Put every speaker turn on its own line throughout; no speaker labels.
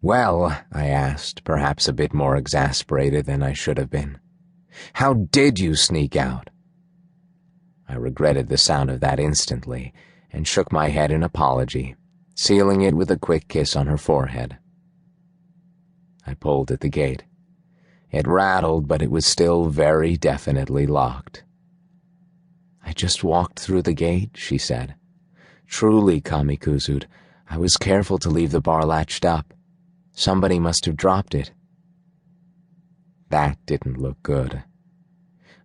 "Well," I asked, perhaps a bit more exasperated than I should have been, "how did you sneak out?" I regretted the sound of that instantly and shook my head in apology, sealing it with a quick kiss on her forehead. I pulled at the gate. It rattled, but it was still very definitely locked. "I just walked through the gate," she said. "Truly, Khazud, I was careful to leave the bar latched up. Somebody must have dropped it." That didn't look good.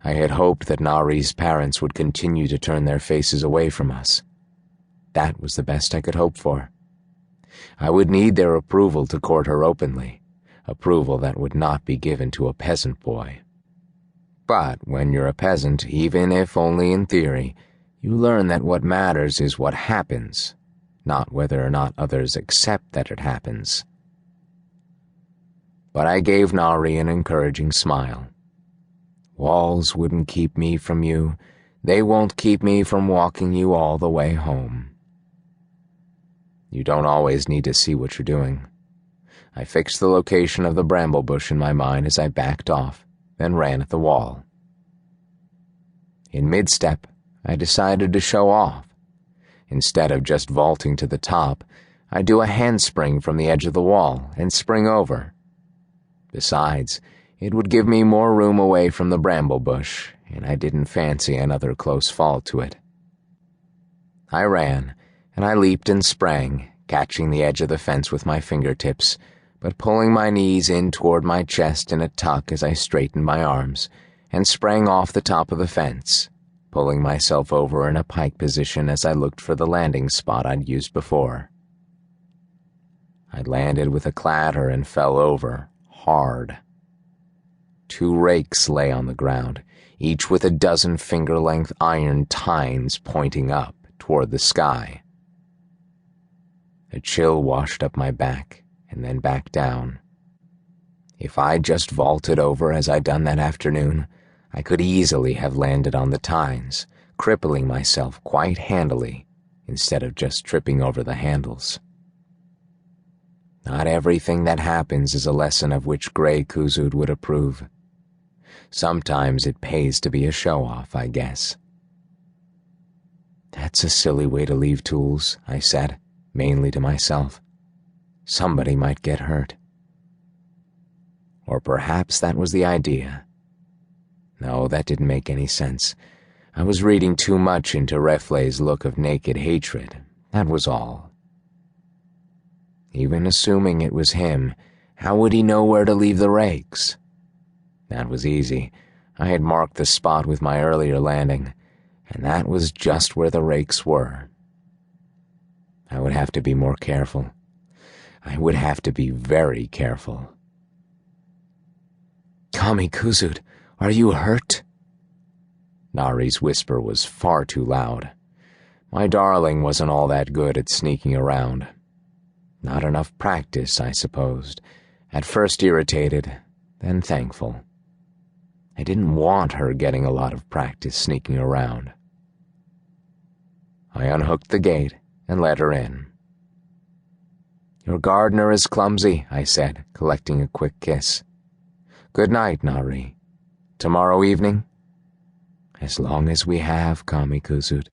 I had hoped that Nari's parents would continue to turn their faces away from us. That was the best I could hope for. I would need their approval to court her openly, approval that would not be given to a peasant boy. But when you're a peasant, even if only in theory, you learn that what matters is what happens, not whether or not others accept that it happens. But I gave Nari an encouraging smile. "Walls wouldn't keep me from you. They won't keep me from walking you all the way home." You don't always need to see what you're doing. I fixed the location of the bramble bush in my mind as I backed off, then ran at the wall. In mid-step, I decided to show off. Instead of just vaulting to the top, I'd do a handspring from the edge of the wall and spring over. Besides, it would give me more room away from the bramble bush, and I didn't fancy another close fall to it. I ran, and I leaped and sprang, catching the edge of the fence with my fingertips, but pulling my knees in toward my chest in a tuck as I straightened my arms, and sprang off the top of the fence, pulling myself over in a pike position as I looked for the landing spot I'd used before. I landed with a clatter and fell over, hard. 2 rakes lay on the ground, each with a dozen finger-length iron tines pointing up toward the sky. A chill washed up my back and then back down. If I'd just vaulted over as I'd done that afternoon, I could easily have landed on the tines, crippling myself quite handily instead of just tripping over the handles. Not everything that happens is a lesson of which Grey Khazud would approve. Sometimes it pays to be a show-off, I guess. "That's a silly way to leave tools," I said, mainly to myself. "Somebody might get hurt." Or perhaps that was the idea. No, that didn't make any sense. I was reading too much into Refle's look of naked hatred, that was all. Even assuming it was him, how would he know where to leave the rakes? That was easy. I had marked the spot with my earlier landing, and that was just where the rakes were. I would have to be more careful. I would have to be very careful. "Khazud, are you hurt?" Nari's whisper was far too loud. My darling wasn't all that good at sneaking around. Not enough practice, I supposed. At first irritated, then thankful. I didn't want her getting a lot of practice sneaking around. I unhooked the gate and let her in. "Your gardener is clumsy," I said, collecting a quick kiss. "Good night, Nari. Tomorrow evening?" "As long as we have, Khazud."